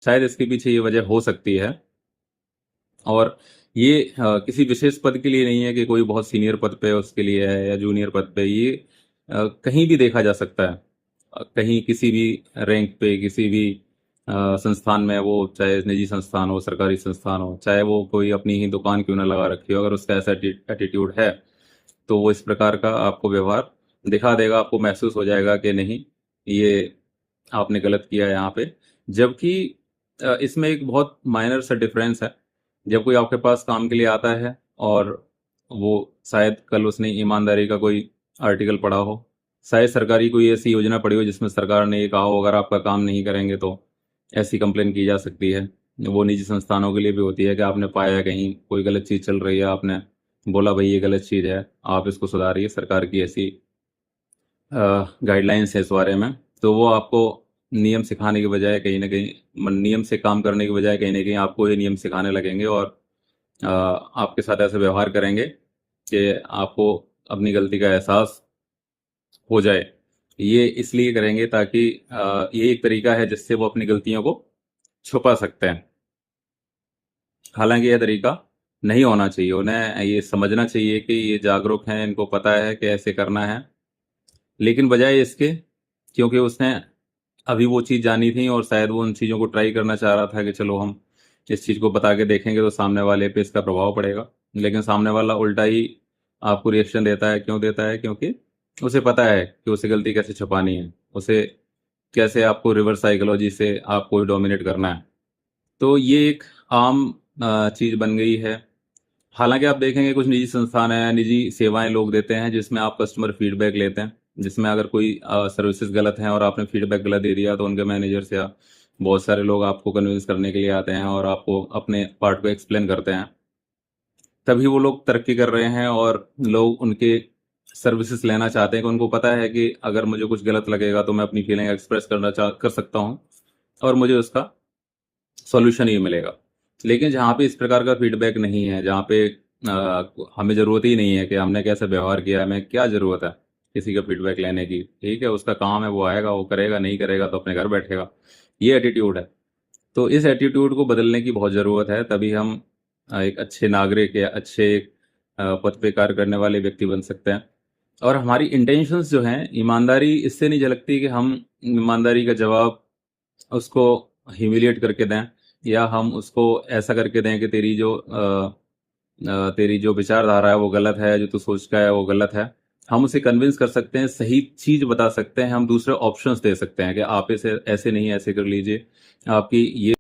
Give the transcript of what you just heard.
शायद इसके पीछे ये वजह हो सकती है। और ये किसी विशेष पद के लिए नहीं है कि कोई बहुत सीनियर पद पे उसके लिए है या जूनियर पद पे। ये कहीं भी देखा जा सकता है। कहीं किसी भी रैंक पे, किसी भी संस्थान में, वो चाहे निजी संस्थान हो, सरकारी संस्थान हो, चाहे वो कोई अपनी ही दुकान क्यों ना लगा रखी हो, अगर उसका ऐसा एटीट्यूड है तो वो इस प्रकार का आपको व्यवहार दिखा देगा। आपको महसूस हो जाएगा कि नहीं, ये आपने गलत किया है यहाँ पे। जबकि इसमें एक बहुत माइनर सा डिफरेंस है। जब कोई आपके पास काम के लिए आता है और वो शायद कल उसने ईमानदारी का कोई आर्टिकल पढ़ा हो, शायद सरकारी कोई ऐसी योजना पड़ी हो जिसमें सरकार ने ये कहा हो अगर आपका काम नहीं करेंगे तो ऐसी कंप्लेन की जा सकती है। वो निजी संस्थानों के लिए भी होती है कि आपने पाया कहीं कोई गलत चीज़ चल रही है, आपने बोला भाई ये गलत चीज़ है, आप इसको सुधारिए, सरकार की ऐसी गाइडलाइंस है इस बारे में। तो वो आपको नियम सिखाने के बजाय कहीं ना कहीं नियम से काम करने के बजाय कहीं ना कहीं आपको ये नियम सिखाने लगेंगे और आपके साथ ऐसे व्यवहार करेंगे कि आपको अपनी गलती का एहसास हो जाए। ये इसलिए करेंगे ताकि ये एक तरीका है जिससे वो अपनी गलतियों को छुपा सकते हैं। हालांकि यह तरीका नहीं होना चाहिए। उन्हें ये समझना चाहिए कि ये जागरूक हैं, इनको पता है कि ऐसे करना है, लेकिन बजाय इसके, क्योंकि उसने अभी वो चीज़ जानी थी और शायद वो उन चीज़ों को ट्राई करना चाह रहा था कि चलो हम इस चीज़ को बता के देखेंगे तो सामने वाले पे इसका प्रभाव पड़ेगा, लेकिन सामने वाला उल्टा ही आपको रिएक्शन देता है। क्यों देता है? क्योंकि उसे पता है कि उसे गलती कैसे छुपानी है, उसे कैसे आपको रिवर्स साइकोलॉजी से आपको डोमिनेट करना है। तो ये एक आम चीज़ बन गई है। हालांकि आप देखेंगे कुछ निजी संस्थान हैं, निजी सेवाएं लोग देते हैं जिसमें आप कस्टमर फीडबैक लेते हैं, जिसमें अगर कोई सर्विसेज गलत हैं और आपने फीडबैक गलत दे दिया तो उनके मैनेजर्स या बहुत सारे लोग आपको कन्विंस करने के लिए आते हैं और आपको अपने पार्ट को एक्सप्लेन करते हैं। तभी वो लोग तरक्की कर रहे हैं और लोग उनके सर्विसेज लेना चाहते हैं कि उनको पता है कि अगर मुझे कुछ गलत लगेगा तो मैं अपनी फीलिंग एक्सप्रेस कर सकता हूँ और मुझे उसका सॉल्यूशन ही मिलेगा। लेकिन जहाँ पे इस प्रकार का फीडबैक नहीं है, जहाँ पे हमें ज़रूरत ही नहीं है कि हमने कैसा व्यवहार किया, हमें क्या ज़रूरत है किसी का फीडबैक लेने की। ठीक है, उसका काम है, वो आएगा, वो करेगा, नहीं करेगा तो अपने घर बैठेगा। ये एटीट्यूड है। तो इस एटीट्यूड को बदलने की बहुत ज़रूरत है, तभी हम एक अच्छे नागरिक या अच्छे पद पे कार्य करने वाले व्यक्ति बन सकते हैं। और हमारी इंटेंशंस जो हैं, ईमानदारी इससे नहीं झलकती कि हम ईमानदारी का जवाब उसको ह्यूमिलिएट करके दें या हम उसको ऐसा करके दें कि तेरी जो विचारधारा है वो गलत है, जो तू सोचता है वो गलत है। हम उसे कन्विंस कर सकते हैं, सही चीज बता सकते हैं, हम दूसरे ऑप्शंस दे सकते हैं कि आप इसे ऐसे नहीं, ऐसे कर लीजिए, आपकी ये